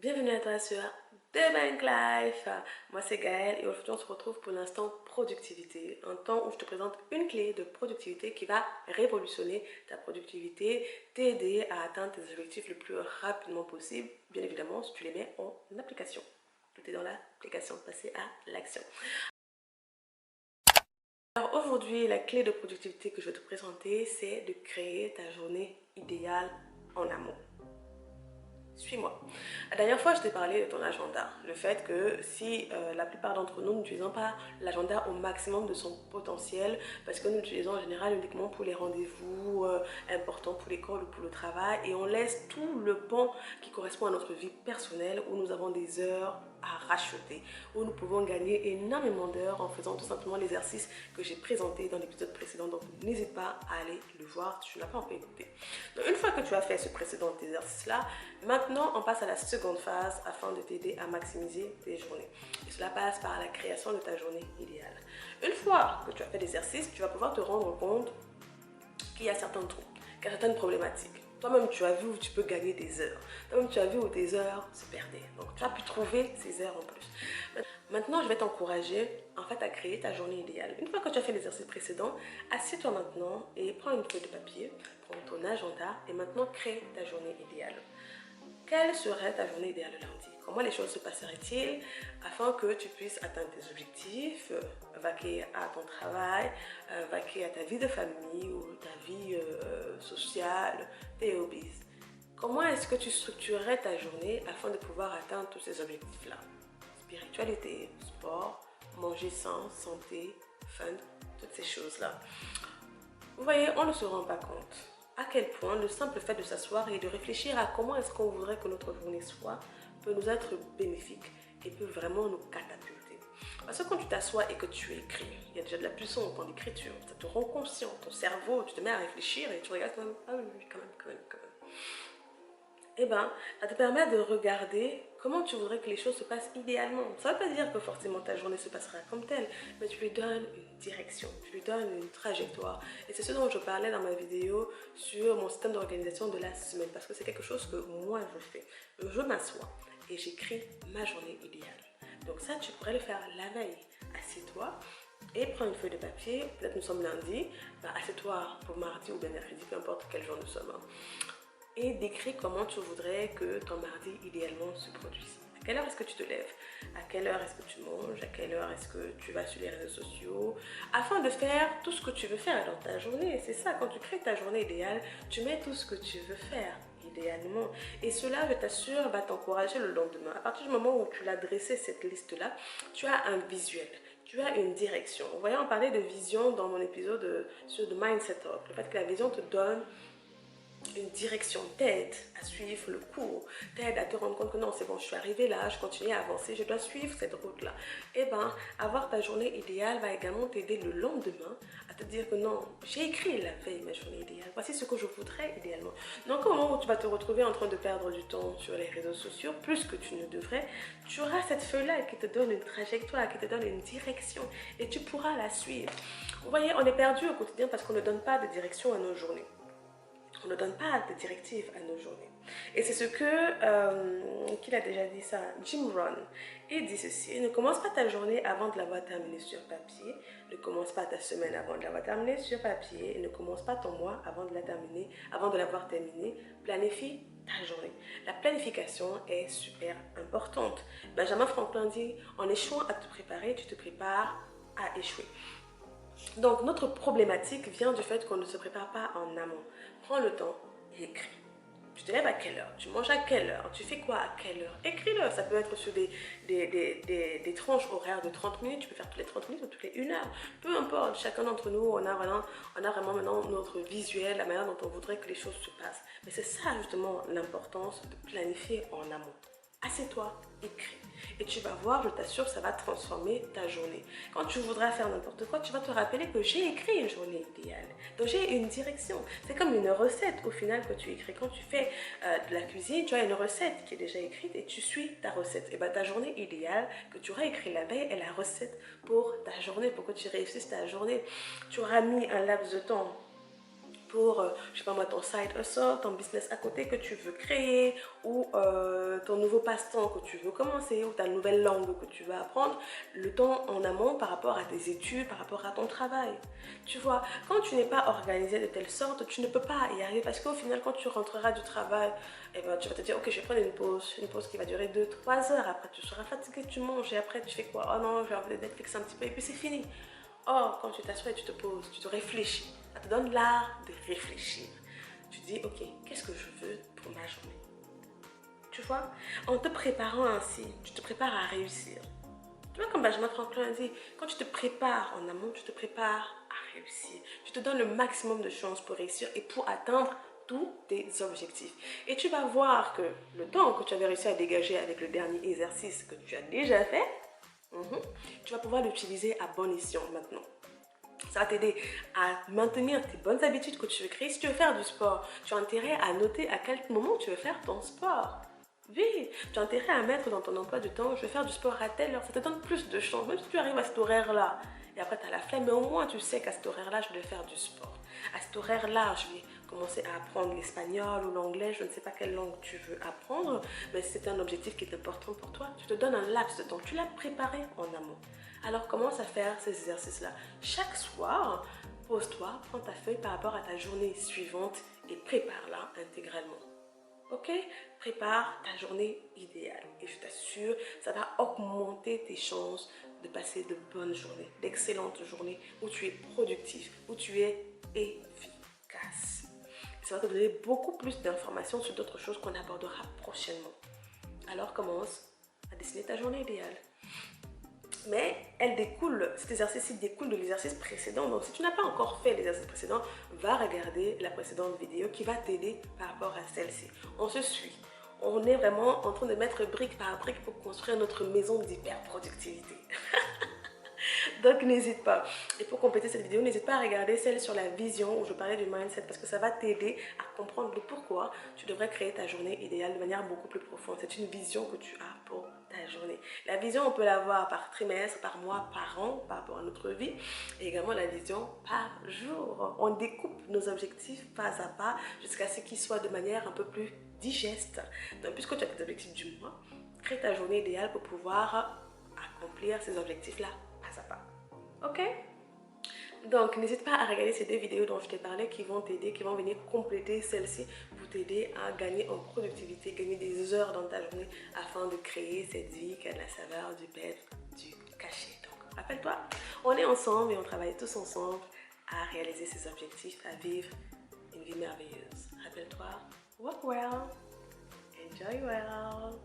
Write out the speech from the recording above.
Bienvenue à toi sur The Bank Life. Moi c'est Gaëlle et aujourd'hui on se retrouve pour l'instant productivité. Un temps où je te présente une clé de productivité qui va révolutionner ta productivité, t'aider à atteindre tes objectifs le plus rapidement possible. Bien évidemment si tu les mets en application. Tout est dans l'application, passer à l'action. Alors aujourd'hui la clé de productivité que je vais te présenter c'est de créer ta journée idéale en amont. Suis-moi. La dernière fois, je t'ai parlé de ton agenda. Le fait que si la plupart d'entre nous n'utilisons pas l'agenda au maximum de son potentiel, parce que nous l'utilisons en général uniquement pour les rendez-vous importants pour l'école ou pour le travail, et on laisse tout le pan qui correspond à notre vie personnelle, où nous avons des heures à racheter, où nous pouvons gagner énormément d'heures en faisant tout simplement l'exercice que j'ai présenté dans l'épisode précédent. Donc n'hésite pas à aller le voir si tu n'as pas encore écouté. Donc une fois que tu as fait ce précédent exercice-là, maintenant on passe à la seconde phase afin de t'aider à maximiser tes journées. Et cela passe par la création de ta journée idéale. Une fois que tu as fait l'exercice, tu vas pouvoir te rendre compte qu'il y a certains trous, qu'il y a certaines problématiques. Toi-même, tu as vu où tu peux gagner des heures. Toi-même, tu as vu où tes heures se perdaient. Donc, tu as pu trouver ces heures en plus. Maintenant, je vais t'encourager en fait à créer ta journée idéale. Une fois que tu as fait l'exercice précédent, assieds-toi maintenant et prends une feuille de papier, prends ton agenda et maintenant crée ta journée idéale. Quelle serait ta journée idéale le lundi? Comment les choses se passeraient-ils afin que tu puisses atteindre tes objectifs, vaquer à ton travail, vaquer à ta vie de famille ou ta vie sociale, tes hobbies? Comment est-ce que tu structurerais ta journée afin de pouvoir atteindre tous ces objectifs-là? Spiritualité, sport, manger sain, santé, fun, toutes ces choses-là. Vous voyez, on ne se rend pas compte à quel point le simple fait de s'asseoir et de réfléchir à comment est-ce qu'on voudrait que notre journée soit peut nous être bénéfique et peut vraiment nous catapulter. Parce que quand tu t'assois et que tu écris, il y a déjà de la puissance dans l'écriture, ça te rend conscient, ton cerveau, tu te mets à réfléchir et tu regardes quand même, ah oui, quand même. Eh bien, ça te permet de regarder comment tu voudrais que les choses se passent idéalement. Ça ne veut pas dire que forcément ta journée se passera comme telle, mais tu lui donnes une direction, tu lui donnes une trajectoire. Et c'est ce dont je parlais dans ma vidéo sur mon système d'organisation de la semaine, parce que c'est quelque chose que moi je fais. Je m'assois et j'écris ma journée idéale. Donc ça, tu pourrais le faire la veille. Assieds-toi et prends une feuille de papier, peut-être nous sommes lundi, assieds-toi pour mardi ou bien mercredi, peu importe quel jour nous sommes. Et décris comment tu voudrais que ton mardi idéalement se produise. À quelle heure est-ce que tu te lèves? À quelle heure est-ce que tu manges? À quelle heure est-ce que tu vas sur les réseaux sociaux? Afin de faire tout ce que tu veux faire dans ta journée. C'est ça, quand tu crées ta journée idéale, tu mets tout ce que tu veux faire idéalement. Et cela, je t'assure, va t'encourager le lendemain. À partir du moment où tu l'as dressé cette liste-là, tu as un visuel. Tu as une direction. Vous voyez, on parlait de vision dans mon épisode sur The Mindset Talk. Le fait que la vision te donne une direction, t'aide à suivre le cours, t'aide à te rendre compte que non, c'est bon, je suis arrivée là, je continue à avancer, je dois suivre cette route-là. Et bien, avoir ta journée idéale va également t'aider le lendemain à te dire que non, j'ai écrit la veille ma journée idéale, voici ce que je voudrais idéalement. Donc au moment où tu vas te retrouver en train de perdre du temps sur les réseaux sociaux, plus que tu ne devrais, tu auras cette feuille-là qui te donne une trajectoire, qui te donne une direction et tu pourras la suivre. Vous voyez, on est perdu au quotidien parce qu'on ne donne pas de direction à nos journées. On ne donne pas de directives à nos journées. Et c'est ce que, qu'il a déjà dit ça, Jim Rohn. Il dit ceci: ne commence pas ta journée avant de l'avoir terminée sur papier, ne commence pas ta semaine avant de l'avoir terminée sur papier, et ne commence pas ton mois avant de l'avoir terminé. Planifie ta journée. La planification est super importante. Benjamin Franklin dit: en échouant à te préparer, tu te prépares à échouer. Donc notre problématique vient du fait qu'on ne se prépare pas en amont. Prends le temps et écris. Tu te lèves à quelle heure? Tu manges à quelle heure? Tu fais quoi à quelle heure? Écris-le. Ça peut être sur des tranches horaires de 30 minutes. Tu peux faire toutes les 30 minutes ou toutes les 1 heure. Peu importe. Chacun d'entre nous, on a vraiment maintenant notre visuel, la manière dont on voudrait que les choses se passent. Mais c'est ça justement l'importance de planifier en amont. Assieds-toi, écris. Et tu vas voir, je t'assure, ça va transformer ta journée. Quand tu voudras faire n'importe quoi, tu vas te rappeler que j'ai écrit une journée idéale. Donc j'ai une direction. C'est comme une recette au final que tu écris. Quand tu fais de la cuisine, tu as une recette qui est déjà écrite et tu suis ta recette. Et bien ta journée idéale que tu auras écrit la veille est la recette pour ta journée, pour que tu réussisses ta journée. Tu auras mis un laps de temps pour, je sais pas moi, ton side hustle, ton business à côté que tu veux créer, ou ton nouveau passe-temps que tu veux commencer, ou ta nouvelle langue que tu veux apprendre, le temps en amont par rapport à tes études, par rapport à ton travail. Tu vois, quand tu n'es pas organisé de telle sorte, tu ne peux pas y arriver parce qu'au final, quand tu rentreras du travail, eh ben, tu vas te dire, ok, je vais prendre une pause qui va durer 2-3 heures, après tu seras fatigué, tu manges, et après tu fais quoi? Oh non, je vais regarder Netflix un petit peu, et puis c'est fini. Or, quand tu t'assois et tu te poses, tu te réfléchis, ça te donne l'art de réfléchir. Tu dis, ok, qu'est-ce que je veux pour ma journée? Tu vois, en te préparant ainsi, tu te prépares à réussir. Tu vois, comme Benjamin Franklin dit, quand tu te prépares en amont, tu te prépares à réussir. Tu te donnes le maximum de chances pour réussir et pour atteindre tous tes objectifs. Et tu vas voir que le temps que tu avais réussi à dégager avec le dernier exercice que tu as déjà fait, tu vas pouvoir l'utiliser à bon escient maintenant. Ça va t'aider à maintenir tes bonnes habitudes que tu veux créer. Si tu veux faire du sport, tu as intérêt à noter à quel moment tu veux faire ton sport. Oui, tu as intérêt à mettre dans ton emploi du temps, je vais faire du sport à telle heure. Ça te donne plus de chance. Même si tu arrives à cet horaire-là, et après tu as la flemme, mais au moins tu sais qu'à cet horaire-là, je vais faire du sport. À cet horaire-là, je vais commencer à apprendre l'espagnol ou l'anglais. Je ne sais pas quelle langue tu veux apprendre, mais si c'est un objectif qui est important pour toi, tu te donnes un laps de temps. Tu l'as préparé en amont. Alors commence à faire ces exercices-là. Chaque soir, pose-toi, prends ta feuille par rapport à ta journée suivante et prépare-la intégralement. Ok? Prépare ta journée idéale et je t'assure, ça va augmenter tes chances de passer de bonnes journées, d'excellentes journées où tu es productif, où tu es efficace. Ça va te donner beaucoup plus d'informations sur d'autres choses qu'on abordera prochainement. Alors commence à dessiner ta journée idéale. Mais cet exercice découle de l'exercice précédent. Donc si tu n'as pas encore fait l'exercice précédent, va regarder la précédente vidéo qui va t'aider par rapport à celle-ci. On se suit. On est vraiment en train de mettre brique par brique pour construire notre maison d'hyperproductivité. Donc n'hésite pas. Et pour compléter cette vidéo, n'hésite pas à regarder celle sur la vision où je parlais du mindset parce que ça va t'aider à comprendre le pourquoi tu devrais créer ta journée idéale de manière beaucoup plus profonde. C'est une vision que tu as pour ta journée. La vision, on peut l'avoir par trimestre, par mois, par an, par rapport à notre vie. Et également la vision par jour. On découpe nos objectifs pas à pas jusqu'à ce qu'ils soient de manière un peu plus digeste. Donc puisque tu as tes objectifs du mois, crée ta journée idéale pour pouvoir accomplir ces objectifs-là pas à pas. Ok? Donc, n'hésite pas à regarder ces deux vidéos dont je t'ai parlé qui vont t'aider, qui vont venir compléter celle-ci pour t'aider à gagner en productivité, gagner des heures dans ta journée afin de créer cette vie qui a de la saveur, du peps, du cachet. Donc, rappelle-toi, on est ensemble et on travaille tous ensemble à réaliser ces objectifs, à vivre une vie merveilleuse. Rappelle-toi, work well, enjoy well.